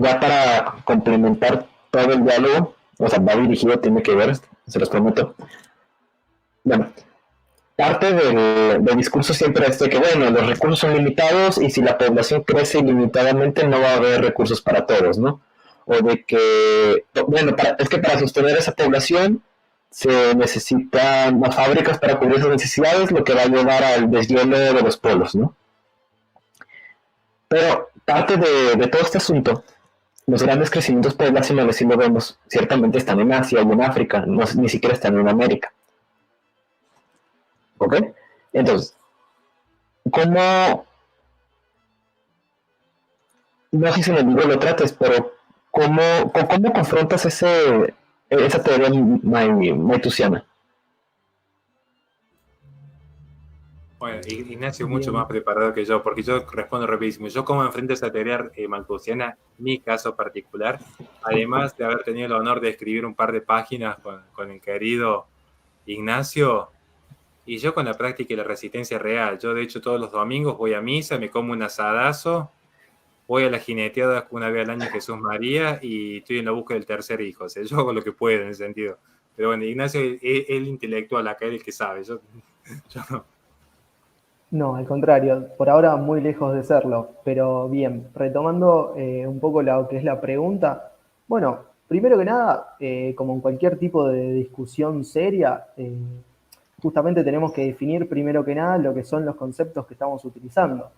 Ya para complementar todo el diálogo, o sea, va dirigido, tiene que ver, se los prometo. Bueno, parte del discurso siempre es de que, bueno, los recursos son limitados y si la población crece ilimitadamente no va a haber recursos para todos, ¿no? O de que, bueno, es que para sostener esa población se necesitan más fábricas para cubrir sus necesidades, lo que va a llevar al deshielo de los polos, ¿no? Pero parte de todo este asunto, los grandes crecimientos poblacionales, si lo vemos, ciertamente están en Asia y en África, no, ni siquiera están en América. ¿Ok? Entonces, ¿cómo, no sé si en el libro lo trates, pero ¿cómo confrontas esa teoría malthusiana? Bueno, Ignacio mucho más Bien. preparado que yo, porque yo respondo rapidísimo. Yo como enfrento esa teoría malthusiana, mi caso particular, además de haber tenido el honor de escribir un par de páginas con el querido Ignacio, y yo con la práctica y la resistencia real. Yo de hecho todos los domingos voy a misa, me como un asadazo, voy a la jineteada una vez al año Jesús María y estoy en la búsqueda del tercer hijo. O sea, yo hago lo que puedo en ese sentido. Pero bueno, Ignacio es el intelectual acá, el que sabe. Yo no. No, al contrario, por ahora muy lejos de serlo. Pero bien, retomando un poco lo que es la pregunta, bueno, primero que nada, como en cualquier tipo de discusión seria, justamente tenemos que definir primero que nada lo que son los conceptos que estamos utilizando.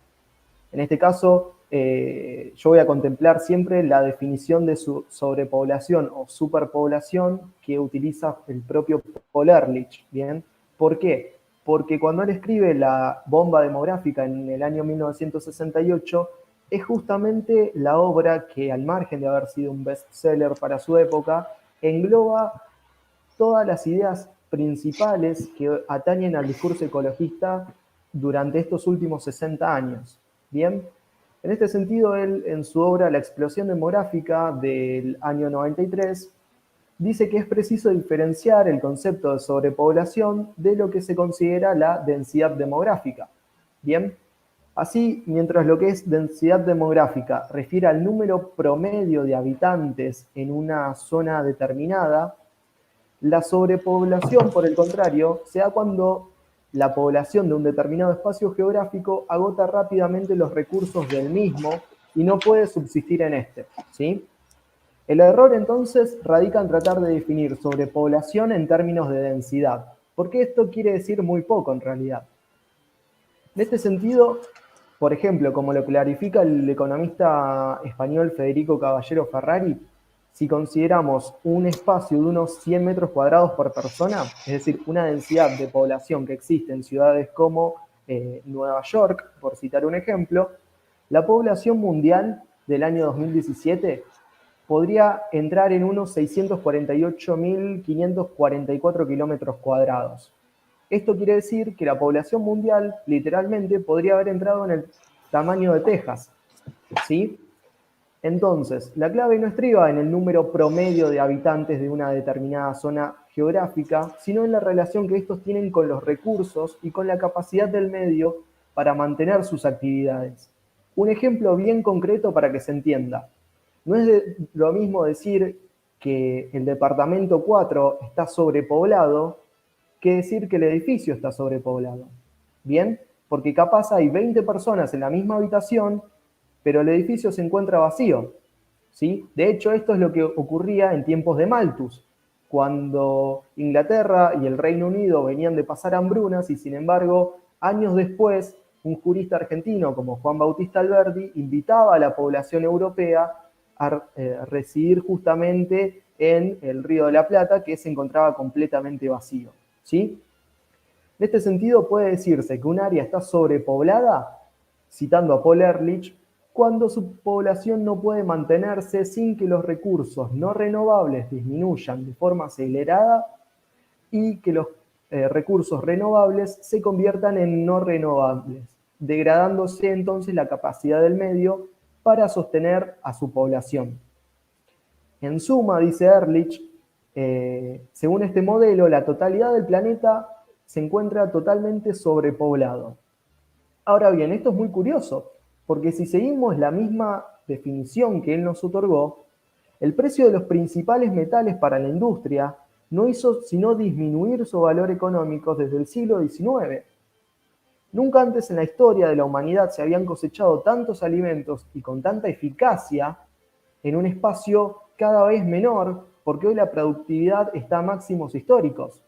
En este caso, yo voy a contemplar siempre la definición de su sobrepoblación o superpoblación que utiliza el propio Paul Ehrlich, ¿bien? ¿Por qué? Porque cuando él escribe La bomba demográfica en el año 1968, es justamente la obra que, al margen de haber sido un bestseller para su época, engloba todas las ideas principales que atañen al discurso ecologista durante estos últimos 60 años. Bien, en este sentido, él en su obra La explosión demográfica del año 93 dice que es preciso diferenciar el concepto de sobrepoblación de lo que se considera la densidad demográfica. Bien, así, mientras lo que es densidad demográfica refiere al número promedio de habitantes en una zona determinada, la sobrepoblación, por el contrario, se da cuando la población de un determinado espacio geográfico agota rápidamente los recursos del mismo y no puede subsistir en este, ¿sí? El error entonces radica en tratar de definir sobrepoblación en términos de densidad, porque esto quiere decir muy poco en realidad. En este sentido, por ejemplo, como lo clarifica el economista español Federico Caballero Ferrari, si consideramos un espacio de unos 100 metros cuadrados por persona, es decir, una densidad de población que existe en ciudades como Nueva York, por citar un ejemplo, la población mundial del año 2017 podría entrar en unos 648.544 kilómetros cuadrados. Esto quiere decir que la población mundial literalmente podría haber entrado en el tamaño de Texas, ¿sí? Entonces, la clave no estriba en el número promedio de habitantes de una determinada zona geográfica, sino en la relación que estos tienen con los recursos y con la capacidad del medio para mantener sus actividades. Un ejemplo bien concreto para que se entienda. No es lo mismo decir que el departamento 4 está sobrepoblado que decir que el edificio está sobrepoblado. ¿Bien? Porque capaz hay 20 personas en la misma habitación, pero el edificio se encuentra vacío, ¿sí? De hecho, esto es lo que ocurría en tiempos de Malthus, cuando Inglaterra y el Reino Unido venían de pasar hambrunas y, sin embargo, años después, un jurista argentino como Juan Bautista Alberdi invitaba a la población europea a residir justamente en el Río de la Plata, que se encontraba completamente vacío, ¿sí? En este sentido, puede decirse que un área está sobrepoblada, citando a Paul Ehrlich, cuando su población no puede mantenerse sin que los recursos no renovables disminuyan de forma acelerada y que los recursos renovables se conviertan en no renovables, degradándose entonces la capacidad del medio para sostener a su población. En suma, dice Ehrlich, según este modelo, la totalidad del planeta se encuentra totalmente sobrepoblado. Ahora bien, esto es muy curioso, porque si seguimos la misma definición que él nos otorgó, el precio de los principales metales para la industria no hizo sino disminuir su valor económico desde el siglo XIX. Nunca antes en la historia de la humanidad se habían cosechado tantos alimentos y con tanta eficacia en un espacio cada vez menor, porque hoy la productividad está a máximos históricos.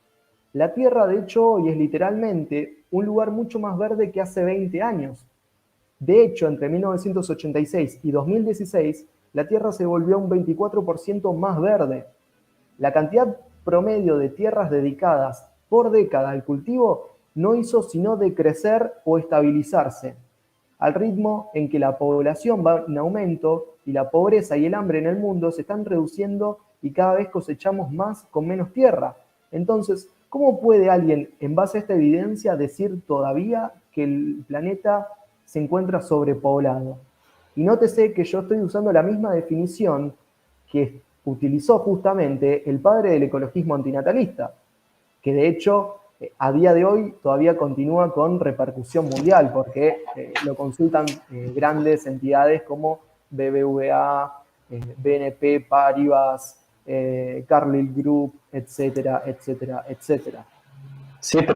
La Tierra, de hecho, hoy es literalmente un lugar mucho más verde que hace 20 años. De hecho, entre 1986 y 2016, la Tierra se volvió un 24% más verde. La cantidad promedio de tierras dedicadas por década al cultivo no hizo sino decrecer o estabilizarse, al ritmo en que la población va en aumento y la pobreza y el hambre en el mundo se están reduciendo y cada vez cosechamos más con menos tierra. Entonces, ¿cómo puede alguien, en base a esta evidencia, decir todavía que el planeta se encuentra sobrepoblado? Y nótese que yo estoy usando la misma definición que utilizó justamente el padre del ecologismo antinatalista, que de hecho a día de hoy todavía continúa con repercusión mundial, porque lo consultan grandes entidades como BBVA, BNP Paribas, Carlyle Group, etcétera, etcétera, etcétera. Sí,